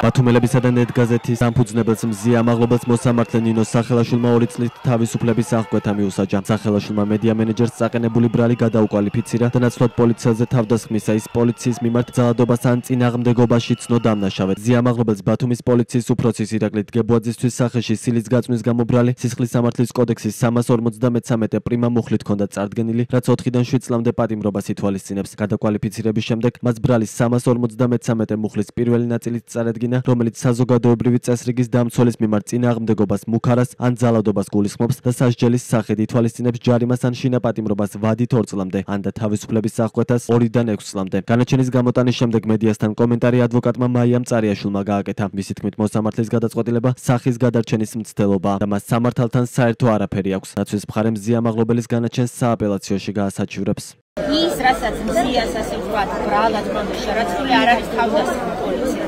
ბათუმელებისა და ნეტ გაზეთის დამფუძნებელს მზია ამაღლობელს მოსამართლე ნინო სახელაშვილმა 2 წლით თავისუფლების აღკვეთა მიუსაჯა. სახელაშვილმა მედია მენეჯერს წაყენებული ბრალი გადაუკვალიფიცირა და ნაცვლად პოლიციაზე თავდასხმისა ის პოლიციის მიმართ ძალადობას ან წინააღმდეგობაში ცნო დამნაშავედ. მზია ამაღლობელს ბათუმის პოლიციის უფროსის ირაკლი დგებუაძისთვის სახეში სილის გაწვნის გამო ბრალი სისხლის სამართლის კოდექსის 353 პრიმა მუხლით ჰქონდა წარდგენილი, რაც 4-დან 7 წლამდე პატიმრობას ითვალისწინებს. გადაკვალიფიცირების შემდეგ მას ბრალის 353 მუხლის პირველი ნაწილით წარადგინა, რომელიც საზოგადოებრივი წესრიგის დამცველის მიმართ წინააღმდეგობას მუქარას ან ძალადობას გულისხმობს და სასჯელის სახით ითვალისწინებს ჯარიმას ან შინაპატიმრობას ვადით 2 წლამდე, ან და თავისუფლების აღკვეთას 2-დან 6 წლამდე. განაჩენის გამოტანის შემდეგ მედიასთან კომენტარი ადვოკატმა მაია მწარიაშვილმა გააკეთა. მისი თქმით, მოსამართლის გადაწყვეტილება სახის გადარჩენის მცდელობაა და მას სამართალთან საერთო არაფერი აქვს. დაცვის მხარე მზია ამაღლობელის განაჩენს სააპელაციოში გაასაჩივრებს. ის რასაც მზიას ასე ვთქვათ, ბრალად ჰქონდა შერაცხული, არ არის თავდასხმა პოლიცია.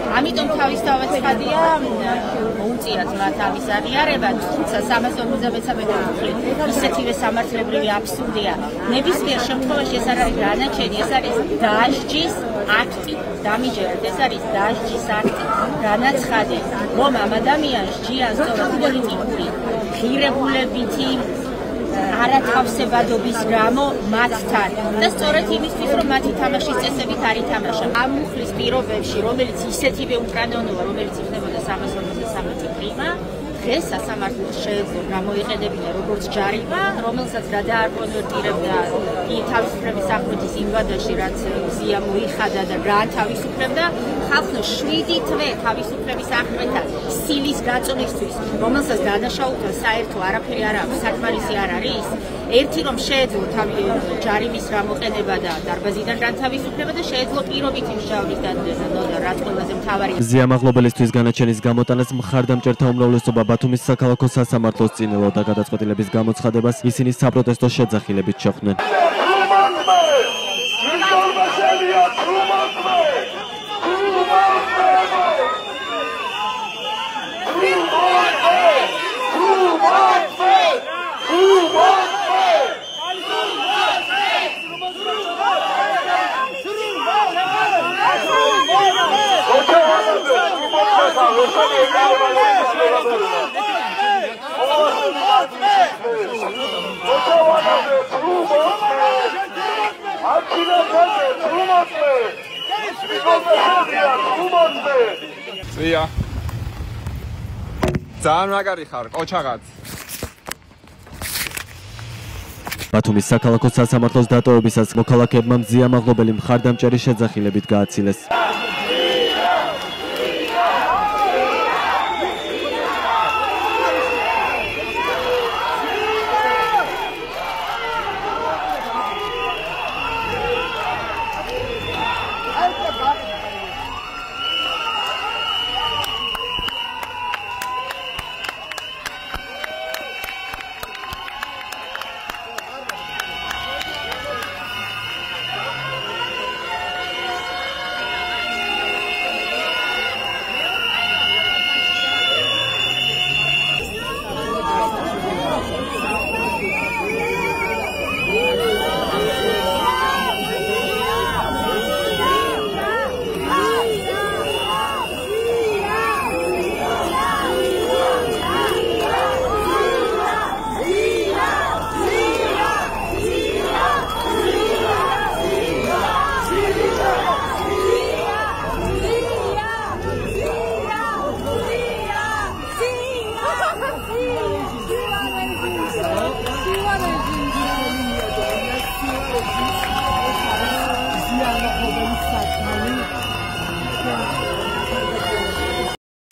ამიტომ თავისთავად ცხადია, მოუწიათ მათ ამის აღიარება, თუმცა 353 მუხლი ისეთივე სამართლებრივი აბსურდია. ნებისმიერ შემთხვევაში ეს არ არის განაჩენი, ეს არის დასჯის აქტი. დამიჯერეთ, ეს არის დასჯის აქტი. განაცხადი, რომ ამ ადამიანს ჯიან სწორად პოლიტიკური ღირებულებითი არათავსებადობის გამო მათთან და სწორედ იმისთვის, რომ მათი თამაშის წესებით არ ითამაშა. ამ მუხლის პირობებში, რომელიც ისეთივე უკანონოა, რომელიც იქნებოდა 353 პრიმა, დღეს სასამართლოს შეეძლო გამოიყენებინა როგორც ჯარიმა, რომელსაც გადააკონვერტირებდა თავისუფლების აღკვეთის იმ ვადაში, რაც მზია მოიხადა და გაათავისუფლებდა. ხალხს 7 თვე თავისუფლების აღკვეთა სილის გაწონისთვის, რომელსაც დანაშაულთან საერთო არაფერი არ აქვს, საკმარისი არ არის. ერთი რომ შეეძლო ჯარიმის გამოყენება და დარბაზიდან განთავისუფლება და შეეძლო პირობითი მჟავრის დადება, რაც ყველაზე მთავარია. მზია ამაღლობელისთვის განაჩენის გამოტანას მხარდამჭერთა უმრავლესობა ბათუმის საქალაქო სასამართლოს წინ ელოდა. გადაწყვეტილების გამოცხადებას ისინი საპროტესტო შეძახილებით შეხვდნენ. ზია ძალიან მაგარი ხარ, ყოჩაღაც. ბათუმის საქალაქო სასამართლოს დატოვებისას მოქალაქეებმა მზია ამაღლობელი მხარდამჭერი შეძახილებით გააცილეს.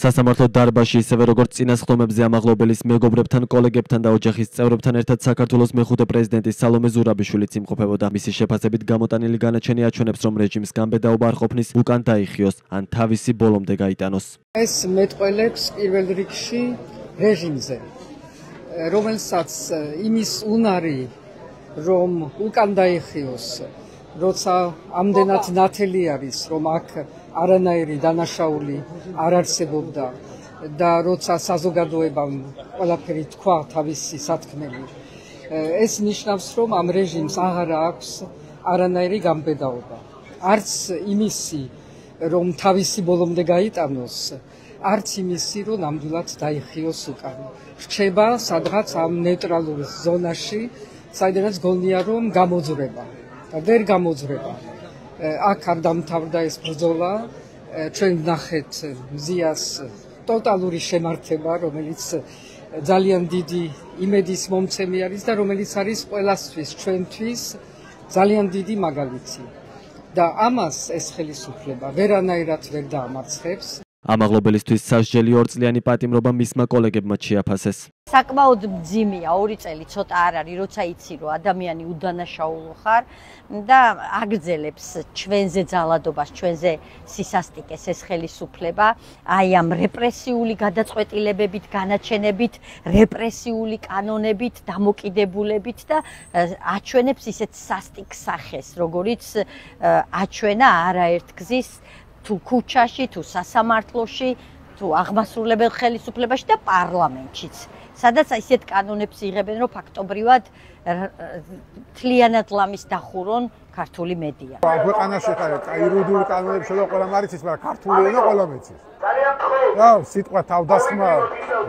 სასამართლო დარბაზში ისევე როგორც წინასხდომებზე ამაღლობელის მეგობრებთან, კოლეგებთან და ოჯახის წევრებთან ერთად საქართველოს მეხუთე პრეზიდენტი სალომე ზურაბიშვილიც იმყოფებოდა. მისი შეფასებით გამოტანილი განაჩენი აჩვენებს, რომ რეჟიმს გამბედაობა არ ყოფნის უკან დაიხიოს, ან თავისი ბოლომდე გაიტანოს. ეს მეტყველებს პირველ რიგში რეჟიმზე, რომელსაც იმის უნარი, რომ უკან დაიხიოს, როცა ამდენად ნათელი არის, რომ აქ არანაირი დანაშაული არ არსებობდა და როცა საზოგადოებამ ყველაფერი თქვა თავისი სათქმელი, ეს ნიშნავს, რომ ამ რეჟიმს აღარ აქვს არანაირი გამბედაობა. არც იმისი რომ თავისი ბოლომდე გაიტანოს, არც იმისი, რომ ნამდვილად დაიხიოს უკან. რჩება სადღაც ამ ნეიტრალურ ზონაში, საიდანაც გონია რომ გამოძვრება და ვერ გამოძვრება. აქ არ დამთავრდა ეს ბრძოლა, ჩვენ ვნახეთ მზიას ტოტალური შემართება, რომელიც ძალიან დიდი იმედის მომცემი არის და რომელიც არის ყველასთვის ჩვენთვის ძალიან დიდი მაგალითი. და ამას ეს ხელისუფლება ვერანაირად ვერ დაამარცხებს. ამაღლობელისთვის სასჯელი 2 წლიანი პატიმრობა მისმა კოლეგებმა შეაფასეს. საკმაოდ მძიმეა 2 წელი ცოტა არ არის, როცა იცი რომ ადამიანი უდანაშაულო ხარ და აგრძელებს ჩვენზე ძალადობას, ჩვენზე სისასტიკეს ეს ხელისუფლება, აი ამ რეპრესიული გადაწყვეტილებებით, განაჩენებით, რეპრესიული კანონებით, დამოკიდებულებით და აჩვენებს ისეთ სასტიკ სახეს, როგორიც აჩვენა არაერთ გზის თუ ქუჩაში, თუ სასამართლოში, თუ აღმასრულებელ ხელისუფლებაში და პარლამენტშიც. სადაც ისეთ კანონებს იღებენ, რომ ფაქტობრივად თლიანად ლამის დახურონ ქართული მედია. ქვეყანაში ხარ, იურიდიული კანონები შედა ყველა მარიცის, მაგრამ ქართული ენა ყველა მეცის. და სიტყვა თავდასხმა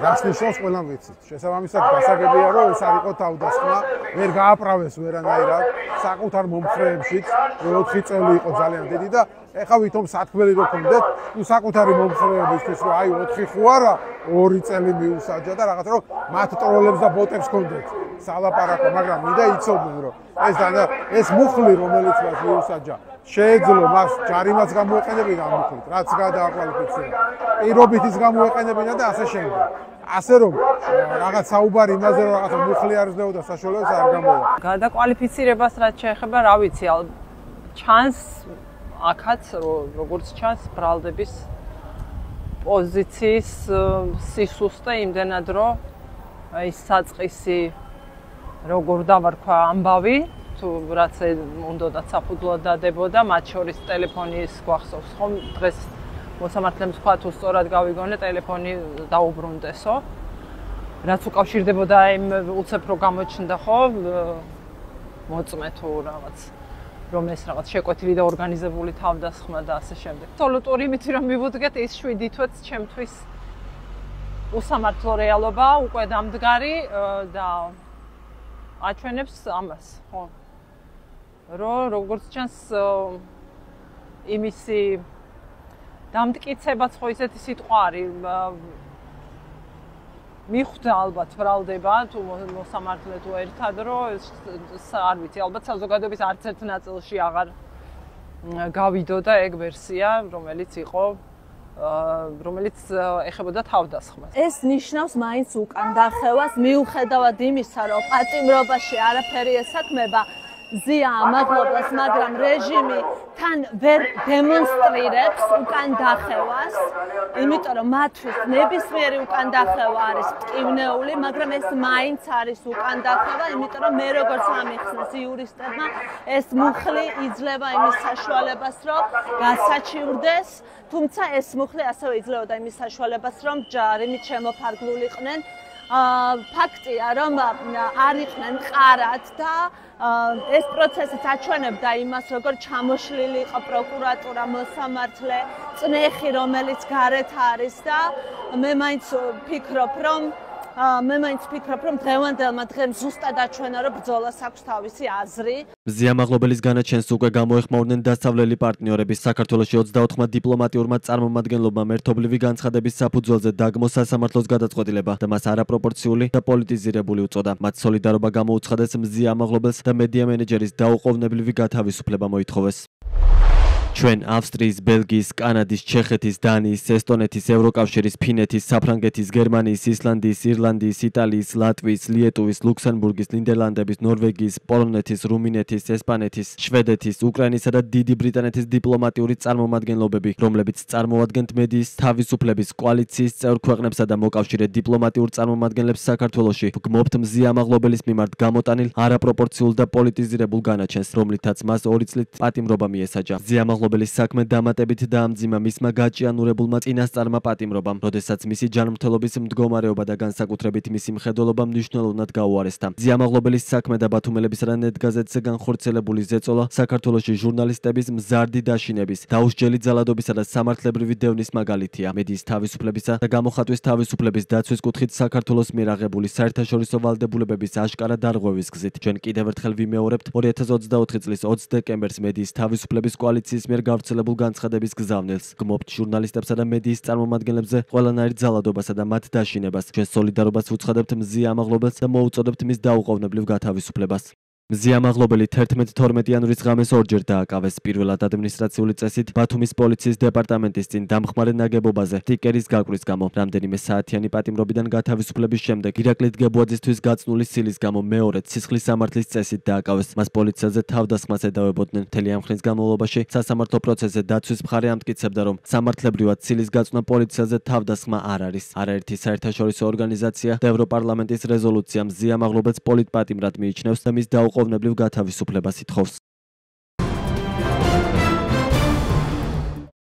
რას ნიშნავს ყველა მეცის. შესაბამისად გასაგებია, რომ ეს არ იყო თავდასხმა, ვერ გააправეს ვერანაირად საკუთარ მომხრეებშიც, 4 წელი იყო ძალიან დიდი და ეხა ვითომ სათქმელი რო ქონდეთ, თუ საკუთარი მომხრეებისთვის რომ აი 4 ხო არა, 2 წელი მიუსაჯა და რაღაცა რომ მათ ტროლებს და ბოტებს ქონდეთ სალაპარაკო, მაგრამ მინდა იცოდნენ რომ ეს მუხლი რომელიც მას მიუსაჯა, შეეძლო მას ჯარიმაც გამოეყენებინა ამ მუხლით, რაც გადააკვალიფიცირა. პირობითიც გამოეყენებინა და ასე შემდეგ. ასე რომ რაღაც საუბარი იმაზე რომ რაღაცა მუხლი არ ზნეოდა საშუალებას არ გამოვა. გადაკვალიფიცირებას რაც შეეხება, რა ვიცი, ჩანს აქაც როგორც ჩანს ბრალდების პოზიციის სისუსტე იმდენად რომ ის საწყისი როგორ დავარქვა ამბავი თუ რაც უნდათ საფუძვლად დადებოდა მათ შორის ტელეფონის გვახსოვს ხომ დღეს მოსამართლემ თქვა თუ სწორად გავიგონე ტელეფონი დაუბრუნდესო რაც უკავშირდებოდა იმ უცებ რო გამოჩნდა ხო მოწმე თუ რაღაც რომ ეს რაღაც შეკვეთილი და ორგანიზებული თავდასხმა და ასე შემდეგ. აბსოლუტური იმითი რომ მივუდგეთ ის 7 თვეც ჩემთვის უსამართლო რეალობა უკვე დამდგარი და აჩვენებს ამას, ხო. როგორც ჩანს იმისი დამტკიცებაც ხო ისეთი სიტყვა არის მიხვდა ალბათ ბრალდება თუ მოსამართლე თუ ერთად რომ არ ვიცი ალბათ საზოგადოების არც ერთ ნაწილში აღარ გავიდოდა ეგ ვერსია რომელიც ეხებოდა თავდასხმას. ეს ნიშნავს მაინც უკან დახევას მიუხედავად იმისა რომ პატიმრობაში არაფერი ესაქმება ზია ამაღლობას, მაგრამ რეჟიმი თან ვერ დემონსტრირებს უკან დახევას, იმიტომ რომ მათთვის ნებისმიერი უკან დახევა არის მტკივნეული, მაგრამ ეს მაინც არის უკან დახევა, იმიტომ რომ მე როგორც ამიხსნეს იურისტებმა, ეს მუხლი იძლევა იმის საშუალებას, რომ გასაჩივრდეს, თუმცა ეს მუხლი ასევე იძლეოდა იმის საშუალებას, რომ ჯარიმით შემოფარგლულიყვნენ. ფაქტია, რომ არ იყვნენ მყარად და ეს პროცესიც აჩვენებდა იმას, როგორ ჩამოშლილი იყო პროკურატურა, მოსამართლე, წნეხი, რომელიც გარეთ არის და მე მაინც ვფიქრობ, რომ დღევანდელმა დღემ ზუსტად აჩვენა, რომ ბრძოლას აქვს თავისი აზრი. მზია ამაღლობელის განაჩენს უკვე გამოეხმაურნენ დასავლელი პარტნიორები. საქართველოში 24-მა დიპლომატიურმა წარმომადგენლობამ ერთობლივი განცხადების საფუძველზე დაგმო სასამართლოს გადაწყვეტილება და მას არაპროპორციული და პოლიტიზირებული უწოდა. მათ სოლიდარობა გამოუცხადეს მზია ამაღლობელს და მედია მენეჯერის დაუყოვნებლივი გათავისუფლება მოითხოვეს. ჩვენ ავსტრიის, ბელგიის, კანადის, ჩეხეთის, დანიის, ესტონეთის, ევროკავშირის, ფინეთის, საფრანგეთის, გერმანიის, ისლანდიის, ირლანდიის, იტალიის, ლატვიის, ლიეტუვის, ლუქსემბურგის, ნიდერლანდების, ნორვეგიის, პოლონეთის, რუმინეთის, ესპანეთის, შვედეთის, უკრაინისა და დიდი ბრიტანეთის დიპლომატიური წარმომადგენლობები, რომლებიც წარმოადგენთ მედიის თავისუფლების კოალიციის წევრ ქვეყნებსა და მოკავშირე დიპლომატიურ წარმომადგენლებს საქართველოში, ვგმობთ მზია ამაღლობელის მიმართ გამოტანილ არაპროპორციულ და პოლიტიზირებულ განაჩენს, რომლითაც მას 2 წლით პატიმრობა მიესაჯა. მზია ზიამაღლობელის საქმე დამატებით დაამძიმა მისმა გაჭიანურებულმა წინასწარმა პატიმრობამ, როდესაც მისი ჯანმრთელობის მდგომარეობა და განსაკუთრებით მისი მხედველობა მნიშვნელოვნად გაუარესდა. ზიამაღლობელის საქმე და ბათუმელების რანეთ გაზეთზე განხორციელებული ზეწოლა საქართველოში ჟურნალისტების მზარდი დაშინების, დაუსჯელი ძალადობისა და სამართლებრივი დევნის მაგალითია. მედიის თავისუფლებისა და გამოხატვის თავისუფლების დაცვის კუთხით საქართველოს მიერ აღებული საერთაშორისო ვალდებულებების აშკარა დარღვევის გზით. ჩვენ კიდევ ერთხელ ვიმეორებთ 2024 წლის 20 დეკემბერს მედიის თავისუფლების კოალიციის მიერ გავრცელებულ განცხადების გზავნილს. გმობთ ჟურნალისტებსა და მედიის წარმომადგენლებზე ყველანაირ ძალადობასა და მათ დაშინებას. ჩვენ სოლიდარობას ვუცხადებთ მზია ამაღლობელს და მოუწოდებთ მის დაუყოვნებლივ გათავისუფლებას. მზიამაღლობელი 11-12 იანვრის ღამეს ორჯერ დააკავეს. პირველად ადმინისტრაციული წესით ბათუმის პოლიციის დეპარტამენტის წინ დამხმარე ნაგებობაზე სტიკერის გაკვრის გამო. რამდენიმე საათიანი პატიმრობიდან გათავისუფლების შემდეგ ირაკლი დგებუაძისთვის გაწნული სილის გამო მეორედ სისხლის სამართლის წესით დააკავეს. მას პოლიციაზე თავდასხმას ედავებოდნენ. მთელი ამ ხნის განმავლობაში სასამართლო პროცესზე დაცვის მხარე ამტკიცებდა, რომ სამართლებრივად სილის გაწვნა პოლიციაზე თავდასხმა არ არის. არაერთი საერთაშორისო ორგანიზაცია და ევროპარლამენტის რეზოლუცია მზიამაღლობელს პოლიტპატიმრად მიიჩნევს და მის დაუყოვნებლივ გათავისუფლებას ითხოვს.